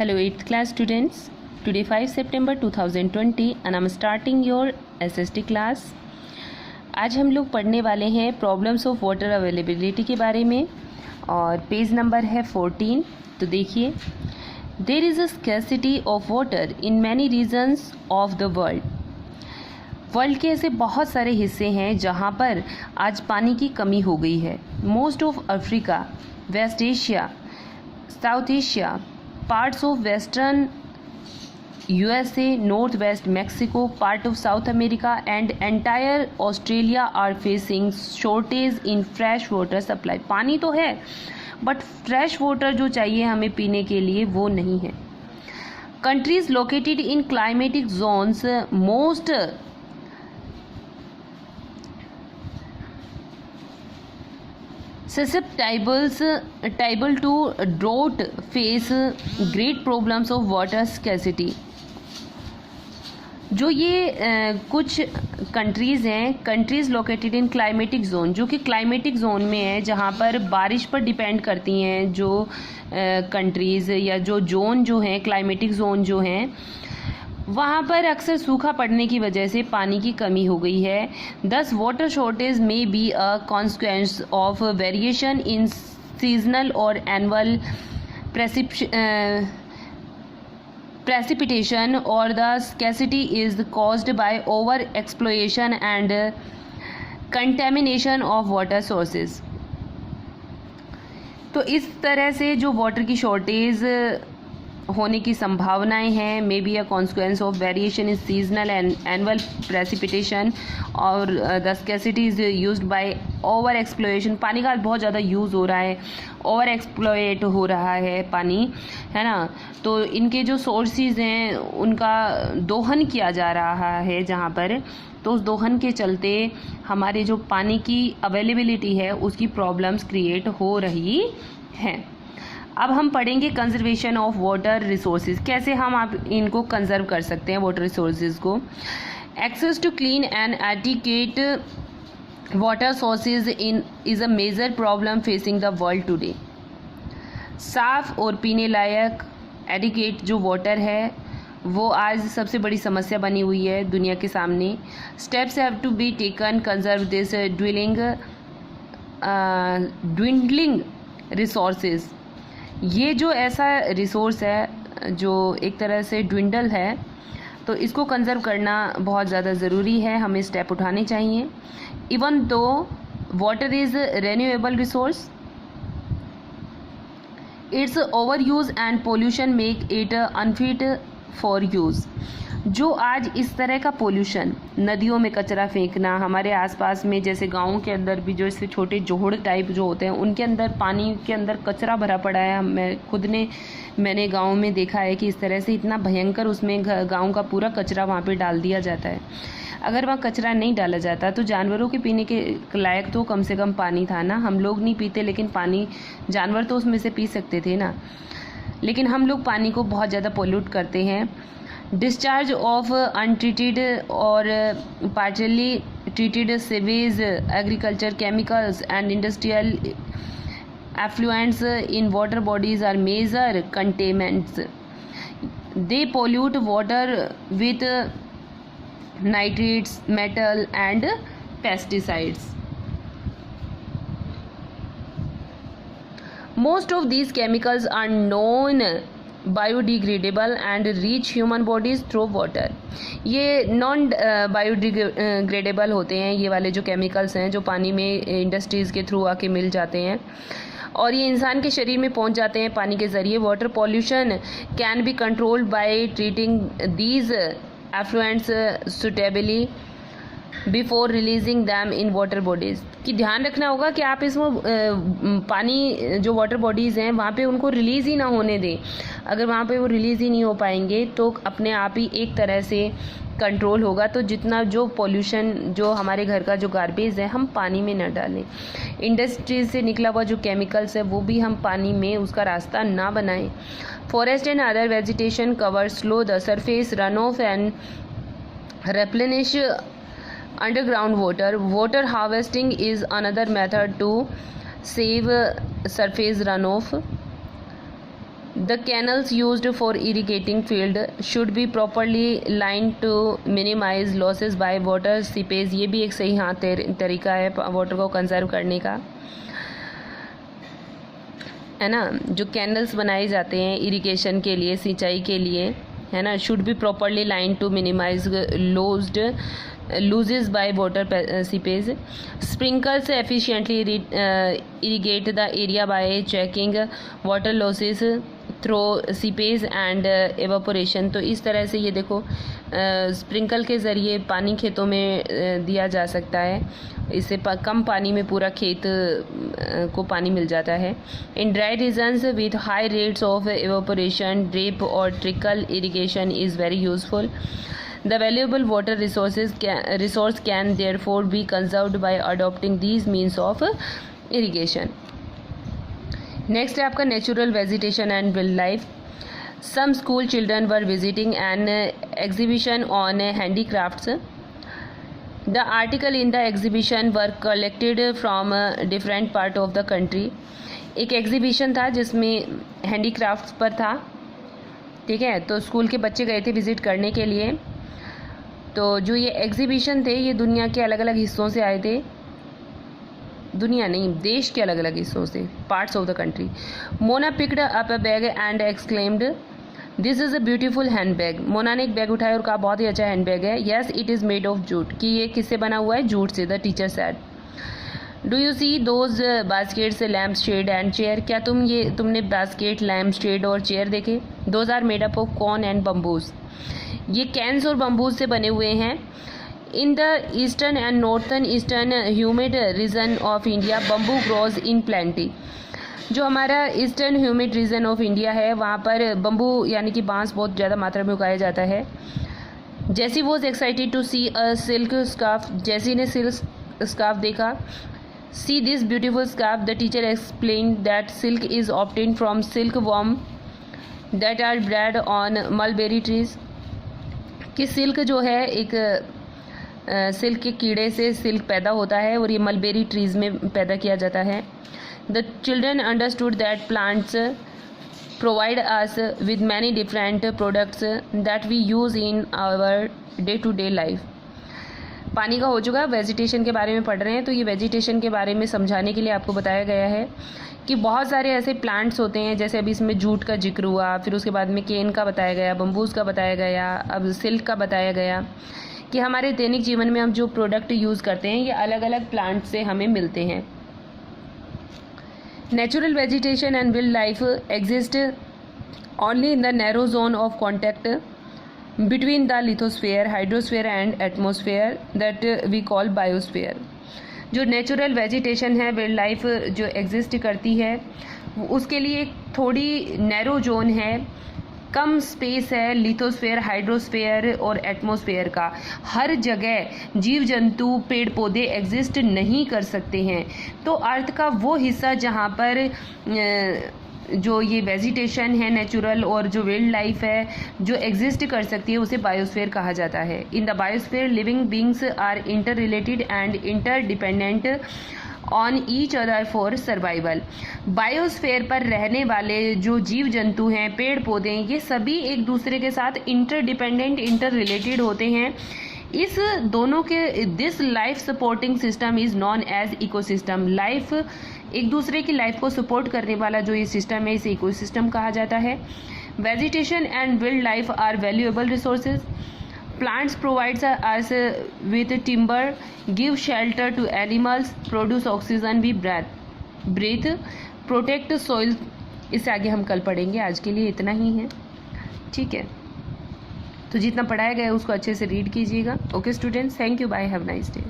Hello 8th class students. Today 5 September 2020 and I'm starting your SST class. आज हम लोग पढ़ने वाले हैं प्रॉब्लम्स ऑफ वाटर अवेलेबिलिटी के बारे में और पेज नंबर है 14। तो देखिए, there is a scarcity of water in many regions of the world के ऐसे बहुत सारे हिस्से हैं जहाँ पर आज पानी की कमी हो गई है। Most of Africa, West Asia, South Asia, parts of western USA, northwest Mexico, part of South America and entire Australia are facing shortage in fresh water supply. पानी तो है बट फ्रेश वाटर जो चाहिए हमें पीने के लिए वो नहीं है। Countries located in climatic zones most susceptible to drought face great problems of water scarcity. जो ये कुछ कंट्रीज़ हैं, countries located in climatic zone, जो कि क्लाइमेटिक जोन में है, जहाँ पर बारिश पर डिपेंड करती हैं जो कंट्रीज़ या जो जोन जो हैं, क्लाइमेटिक जोन जो हैं, वहाँ पर अक्सर सूखा पड़ने की वजह से पानी की कमी हो गई है। दस वाटर शॉर्टेज में B a consequence of variation in seasonal और annual precipitation or the scarcity is caused by over exploitation and contamination of water sources. तो इस तरह से जो वाटर की शॉर्टेज होने की संभावनाएं हैं, may be a consequence of variation in seasonal and annual precipitation और the scarcity is used by over exploration. पानी का बहुत ज़्यादा यूज़ हो रहा है, ओवर एक्सप्लोएट हो रहा है पानी, है ना। तो इनके जो सोर्सेज हैं उनका दोहन किया जा रहा है जहाँ पर, तो उस दोहन के चलते हमारे जो पानी की अवेलेबिलिटी है उसकी प्रॉब्लम्स क्रिएट हो रही हैं। अब हम पढ़ेंगे कंजर्वेशन ऑफ वाटर रिसोर्सेज, कैसे हम आप इनको कंजर्व कर सकते हैं वाटर रिसोर्सेज को। Access to clean and adequate water sources is a major problem facing the world today. साफ और पीने लायक एडिक्वेट जो वाटर है वो आज सबसे बड़ी समस्या बनी हुई है दुनिया के सामने। Steps have to be taken conserve this dwindling resources. ये जो ऐसा रिसोर्स है जो एक तरह से ड्विंडल है, तो इसको कंजर्व करना बहुत ज़्यादा ज़रूरी है, हमें स्टेप उठाने चाहिए। Even though water is renewable resource, it's over use and pollution make it unfit for use. जो आज इस तरह का पोल्यूशन, नदियों में कचरा फेंकना, हमारे आसपास में जैसे गाँव के अंदर भी जो इससे छोटे जोहड़ टाइप जो होते हैं उनके अंदर पानी के अंदर कचरा भरा पड़ा है। मैंने गाँव में देखा है कि इस तरह से इतना भयंकर उसमें गाँव का पूरा कचरा वहाँ पे डाल दिया जाता है। अगर वहाँ कचरा नहीं डाला जाता तो जानवरों के पीने के लायक तो कम से कम पानी था ना। हम लोग नहीं पीते, लेकिन पानी जानवर तो उसमें से पी सकते थे ना, लेकिन हम लोग पानी को बहुत ज़्यादा पोल्यूट करते हैं। डिस्चार्ज ऑफ अनट्रीटेड और partially treated sewage, agriculture chemicals and industrial effluents in water bodies are major contaminants. They pollute water with nitrates, metal and pesticides. Most of these chemicals are non biodegradable and reach human bodies through water. ये non biodegradable होते हैं ये वाले जो chemicals हैं, जो पानी में इंडस्ट्रीज़ के थ्रू आके मिल जाते हैं और ये इंसान के शरीर में पहुंच जाते हैं पानी के ज़रिए। Water pollution can be controlled by treating these effluents suitably before releasing them in water bodies. कि ध्यान रखना होगा कि आप इसमें पानी जो वाटर बॉडीज़ हैं वहाँ पे उनको रिलीज़ ही ना होने दें। अगर वहाँ पे वो रिलीज़ ही नहीं हो पाएंगे तो अपने आप ही एक तरह से कंट्रोल होगा। तो जितना जो पॉल्यूशन, जो हमारे घर का जो गार्बेज है, हम पानी में न डालें। इंडस्ट्रीज से निकला हुआ जो केमिकल्स है वो भी हम पानी में उसका रास्ता ना बनाएं। Forest and other vegetation cover slow the surface run of and replenish underground water. Water harvesting is another method to save surface runoff. The canals used for irrigating field should be properly lined to minimize losses by water seepage. ये भी एक सही हाँ तरीका है water को conserve करने का, है ना। जो कैनल्स बनाए जाते हैं इरिगेशन के लिए, सिंचाई के लिए, है ना, should be properly line to minimise loses by water seepage. Sprinkles efficiently irrigate the area by checking water losses through seepage and evaporation. तो इस तरह से ये देखो स्प्रिंकल के ज़रिए पानी खेतों में दिया जा सकता है, इससे कम पानी में पूरा खेत को पानी मिल जाता है। In dry regions with high rates of evaporation, drip और trickle irrigation is very useful. The valuable water resource can therefore be conserved by adopting these means of irrigation. Next है आपका natural vegetation and wildlife. Some school children were visiting an exhibition on handicrafts. The article in the exhibition were collected from different part of the country. एक exhibition था जिसमें handicrafts पर था, ठीक है। तो स्कूल के बच्चे गए थे विज़िट करने के लिए। तो जो ये एग्जीबिशन थे ये दुनिया के अलग अलग हिस्सों से आए थे, दुनिया नहीं देश के अलग अलग हिस्सों से, parts of the country. Mona picked up a bag and exclaimed this is a beautiful hand bag. Mona ने एक बैग उठाया और कहा बहुत ही अच्छा हैंड बैग है. Yes it is made of jute, कि ये किससे बना हुआ है, जूट से. The teacher said. Do you see those baskets lamp shade and chair. क्या तुमने बास्केट, लैम्प शेड और चेयर देखे. Those are made up of corn and bamboos. ये कैन्स और बम्बूज से बने हुए हैं. In the eastern and northern eastern humid region of India bamboo grows in plenty. जो हमारा eastern humid region of India है वहाँ पर बम्बू यानी कि बांस बहुत ज़्यादा मात्रा में उगाया जाता है. Jessie was excited to see a silk scarf. Jessie ने सिल्क स्कार्फ देखा. See this beautiful scarf. The teacher explain that silk is obtain from silk worm that are bred on mulberry trees. कि silk जो है एक silk के कीड़े से silk पैदा होता है और ये मलबेरी ट्रीज़ में पैदा किया जाता है. The children understood that plants provide us with many different products that we use in our day to day life. पानी का हो चुका. वेजिटेशन के बारे में पढ़ रहे हैं तो ये वेजिटेशन के बारे में समझाने के लिए आपको बताया गया है कि बहुत सारे ऐसे प्लांट्स होते हैं, जैसे अभी इसमें जूट का जिक्र हुआ, फिर उसके बाद में केन का बताया गया, बम्बूज का बताया गया, अब सिल्क का बताया गया, कि हमारे दैनिक जीवन में हम जो प्रोडक्ट यूज़ करते हैं ये अलग अलग प्लांट से हमें मिलते हैं. Natural vegetation and wild life exist only in the narrow zone of contact between the lithosphere, hydrosphere and atmosphere that we call biosphere. जो नेचुरल वेजिटेशन है, वाइल्ड लाइफ जो एग्जिस्ट करती है, उसके लिए एक थोड़ी नैरो जोन है, कम स्पेस है लिथोस्फेयर, हाइड्रोस्फेयर और एटमॉस्फेयर का. हर जगह जीव जंतु, पेड़ पौधे एग्जिस्ट नहीं कर सकते हैं. तो अर्थ का वो हिस्सा जहाँ पर जो ये वेजिटेशन है नेचुरल और जो वाइल्ड लाइफ है जो एग्जिस्ट कर सकती है उसे बायोस्फीयर कहा जाता है. In the biosphere living beings are interrelated and interdependent on each other for survival. Biosphere पर रहने वाले जो जीव जंतु हैं, पेड़ पौधे हैं, ये सभी एक दूसरे के साथ इंटर डिपेंडेंट, इंटर रिलेटेड होते हैं. इस दोनों के this life supporting system is known as ecosystem. Life एक दूसरे की लाइफ को सपोर्ट करने वाला जो ये सिस्टम है इसे इकोसिस्टम कहा जाता है. Vegetation and wild life are valuable resources. Plants provides us with timber, give shelter to animals, produce oxygen we breathe, protect soil. इससे आगे हम कल पढ़ेंगे. आज के लिए इतना ही है, ठीक है. तो जितना पढ़ाया गया है उसको अच्छे से रीड कीजिएगा. Okay students, thank you, bye, have nice day.